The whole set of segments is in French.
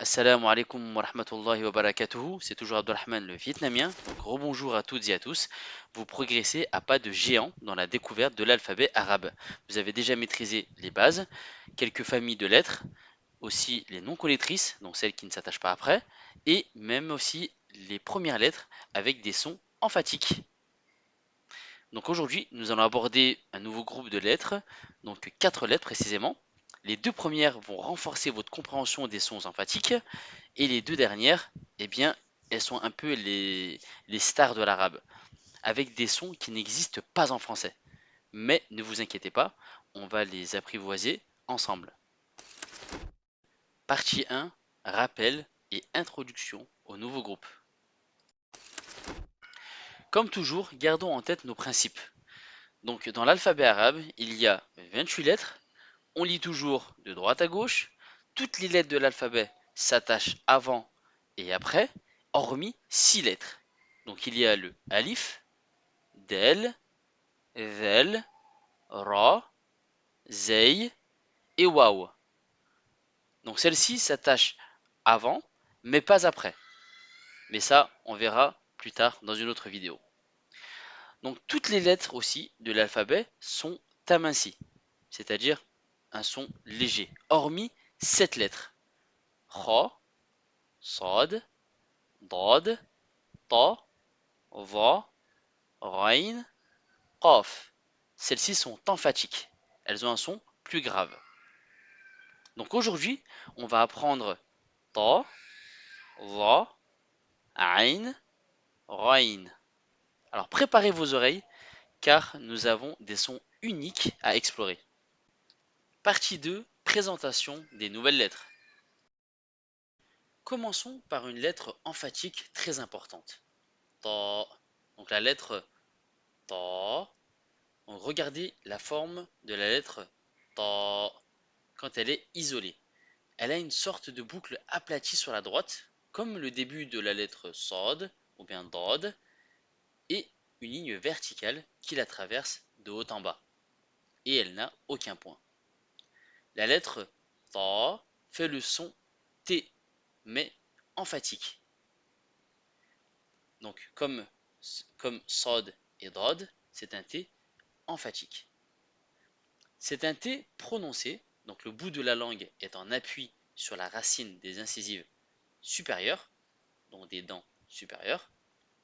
Assalamu alaikum wa rahmatullahi wa barakatuhu, c'est toujours Abdelrahman le Vietnamien, donc rebonjour à toutes et à tous. Vous progressez à pas de géant dans la découverte de l'alphabet arabe. Vous avez déjà maîtrisé les bases, quelques familles de lettres, aussi les non-collettrices, donc celles qui ne s'attachent pas après, et même aussi les premières lettres avec des sons emphatiques. Donc aujourd'hui, nous allons aborder un nouveau groupe de lettres, donc 4 lettres précisément. Les deux premières vont renforcer votre compréhension des sons emphatiques et les deux dernières, eh bien, elles sont un peu les stars de l'arabe, avec des sons qui n'existent pas en français. Mais ne vous inquiétez pas, on va les apprivoiser ensemble. Partie 1, rappel et introduction au nouveau groupe. Comme toujours, gardons en tête nos principes. Donc dans l'alphabet arabe, il y a 28 lettres, on lit toujours de droite à gauche, toutes les lettres de l'alphabet s'attachent avant et après, hormis 6 lettres. Donc il y a le alif, del, zel, ra, zey et waw. Donc celle-ci s'attache avant, mais pas après. Mais ça, on verra plus tard dans une autre vidéo. Donc toutes les lettres aussi de l'alphabet sont amincies, c'est-à-dire un son léger, hormis 7 lettres. Kha, Sad, Dad, Ta, Va, Rain, Qaf. Celles-ci sont emphatiques. Elles ont un son plus grave. Donc aujourd'hui, on va apprendre Ta, Va, Ain, Rain. Alors préparez vos oreilles car nous avons des sons uniques à explorer. Partie 2, présentation des nouvelles lettres. Commençons par une lettre emphatique très importante. Ta. Donc la lettre Ta. Donc regardez la forme de la lettre Ta quand elle est isolée. Elle a une sorte de boucle aplatie sur la droite, comme le début de la lettre Sad ou bien Dad, et une ligne verticale qui la traverse de haut en bas. Et elle n'a aucun point. La lettre Ta fait le son T, mais emphatique. Donc comme Sad et Dad, c'est un T emphatique. C'est un T prononcé, donc le bout de la langue est en appui sur la racine des incisives supérieures, donc des dents supérieures,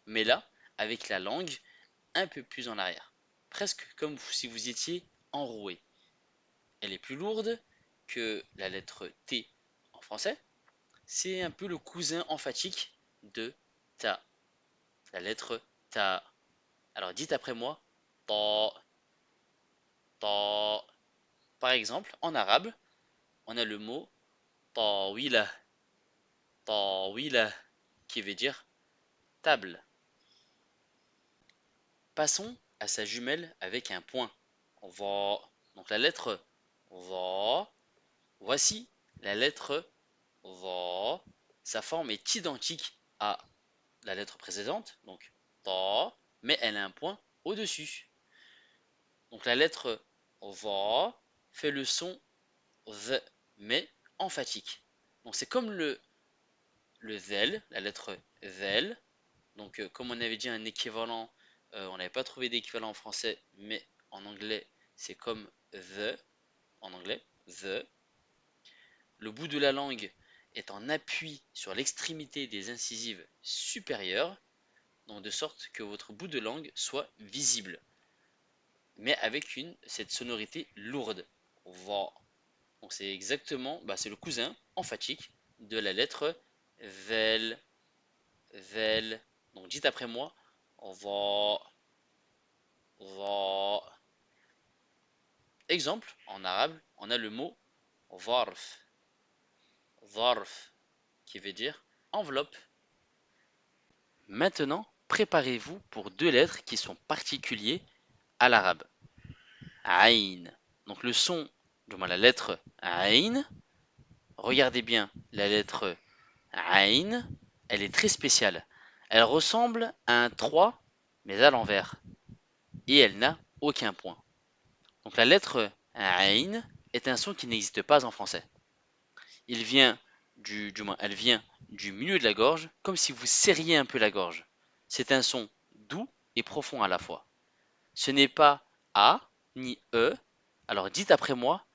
mais là, avec la langue un peu plus en arrière, presque comme si vous étiez enroué. Elle est plus lourde que la lettre T en français. C'est un peu le cousin emphatique de ta, la lettre ta. Alors dites après moi, ta, ta. Par exemple, en arabe, on a le mot tawila, tawila, qui veut dire table. Passons à sa jumelle avec un point. Va. Donc la lettre va. Voici la lettre va. Sa forme est identique à la lettre précédente, donc ta, mais elle a un point au-dessus. Donc la lettre va fait le son the, mais emphatique. Donc c'est comme le zel, la lettre zel. Donc comme on avait dit un équivalent, on n'avait pas trouvé d'équivalent en français, mais en anglais c'est comme the, en anglais, the. Le bout de la langue est en appui sur l'extrémité des incisives supérieures, donc de sorte que votre bout de langue soit visible, mais avec cette sonorité lourde. Va. Donc c'est exactement, c'est le cousin emphatique de la lettre vel, vel. Donc dites après moi, va, va. Exemple, en arabe, on a le mot varf, varf, qui veut dire enveloppe. Maintenant, préparez-vous pour deux lettres qui sont particuliers à l'arabe. Aïn. Donc le son, du moins la lettre Aïn. Regardez bien la lettre Aïn. Elle est très spéciale. Elle ressemble à un 3, mais à l'envers. Et elle n'a aucun point. Donc la lettre Aïn est un son qui n'existe pas en français. Il vient du moins, elle vient du milieu de la gorge, comme si vous serriez un peu la gorge. C'est un son doux et profond à la fois. Ce n'est pas A ni E. Alors dites après moi,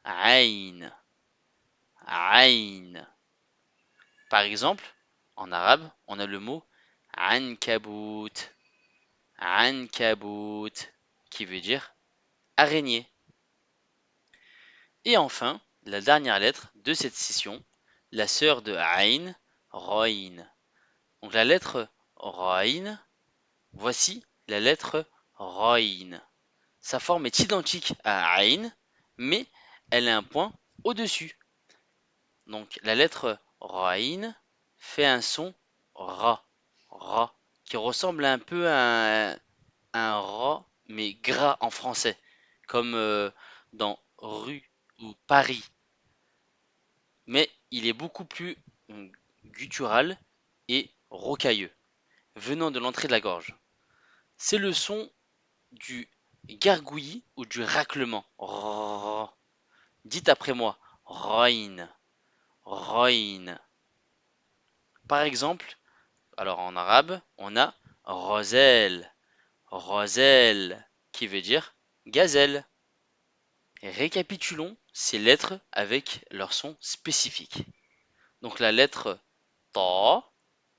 Aïn, Aïn. Par exemple, en arabe, on a le mot Ankabout, Ankabout, qui veut dire araignée. Et enfin, la dernière lettre de cette scission, la sœur de Aïn, Roïn. Donc la lettre Roïn, voici la lettre Roïn. Sa forme est identique à Aïn, mais elle a un point au-dessus. Donc la lettre Roïn fait un son Ra, Ra, qui ressemble un peu à un Ra, mais gras en français, comme dans rue ou Paris. Mais il est beaucoup plus guttural et rocailleux, venant de l'entrée de la gorge. C'est le son du gargouillis ou du raclement. Rrrr. Dites après moi, Roin, Roin. Par exemple, alors en arabe, on a Roselle, Roselle, qui veut dire gazelle. Récapitulons ces lettres avec leur son spécifique. Donc la lettre Ta,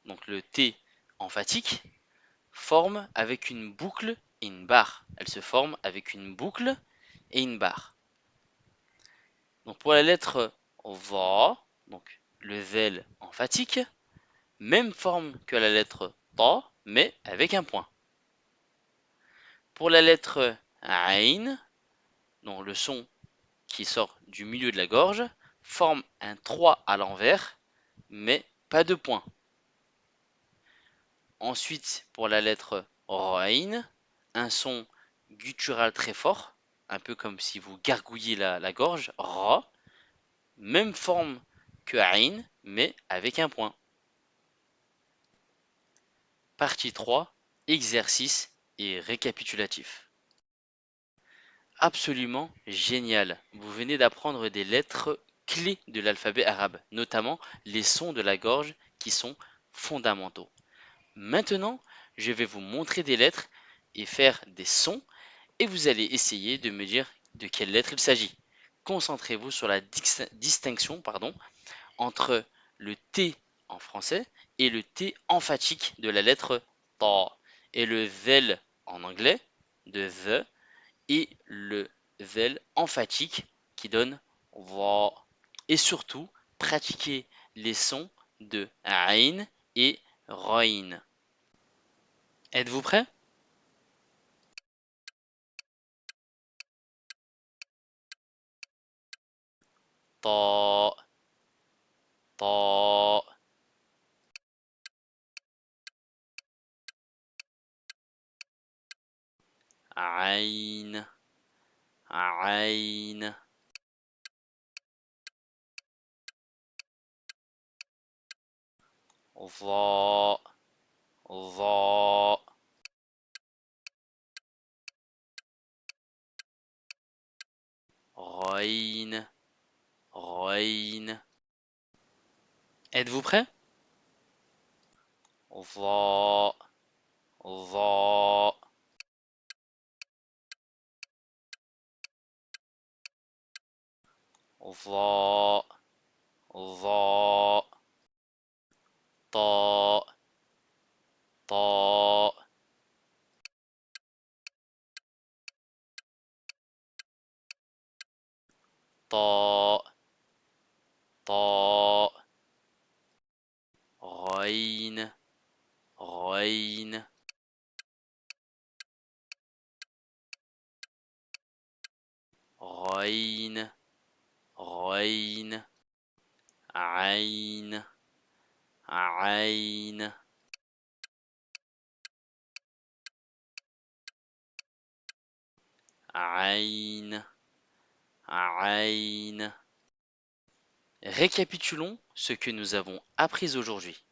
donc le T emphatique, forme avec une boucle et une barre. Elle se forme avec une boucle et une barre. Donc pour la lettre Va, donc le zel emphatique, même forme que la lettre Ta, mais avec un point. Pour la lettre Ain, donc le son qui sort du milieu de la gorge, forme un 3 à l'envers, mais pas de point. Ensuite, pour la lettre Roin, un son guttural très fort, un peu comme si vous gargouilliez la gorge, Ra, même forme que Ain, mais avec un point. Partie 3, exercice et récapitulatif. Absolument génial. Vous venez d'apprendre des lettres clés de l'alphabet arabe, notamment les sons de la gorge qui sont fondamentaux. Maintenant, je vais vous montrer des lettres et faire des sons et vous allez essayer de me dire de quelle lettre il s'agit. Concentrez-vous sur la distinction entre le T en français et le T emphatique de la lettre ta et le zel en anglais de the et le zel emphatique qui donne va. Et surtout, pratiquez les sons de ain et roin. Êtes-vous prêt? Ta, ta, ain, ain, va, va, roin, roin. Êtes-vous prêt? Va, va, va, va, ta, ta, ta, ta, roin, roin, roin, roin, ain, ain, ain, ain. Récapitulons ce que nous avons appris aujourd'hui.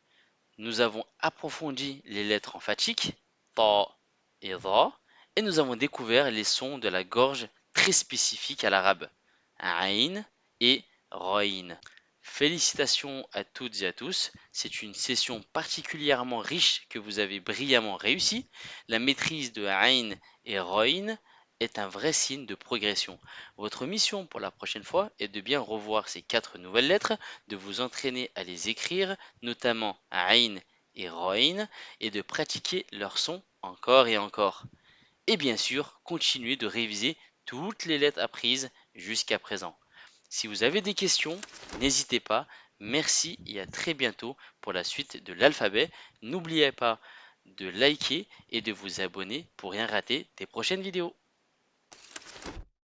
Nous avons approfondi les lettres emphatiques, ta et dha, et nous avons découvert les sons de la gorge très spécifiques à l'arabe, ain et roin. Félicitations à toutes et à tous, c'est une session particulièrement riche que vous avez brillamment réussi. La maîtrise de Ain et Roin est un vrai signe de progression. Votre mission pour la prochaine fois est de bien revoir ces 4 nouvelles lettres, de vous entraîner à les écrire, notamment Ain et Roin, et de pratiquer leur son encore et encore. Et bien sûr, continuez de réviser toutes les lettres apprises jusqu'à présent. Si vous avez des questions, n'hésitez pas. Merci et à très bientôt pour la suite de l'alphabet. N'oubliez pas de liker et de vous abonner pour rien rater des prochaines vidéos.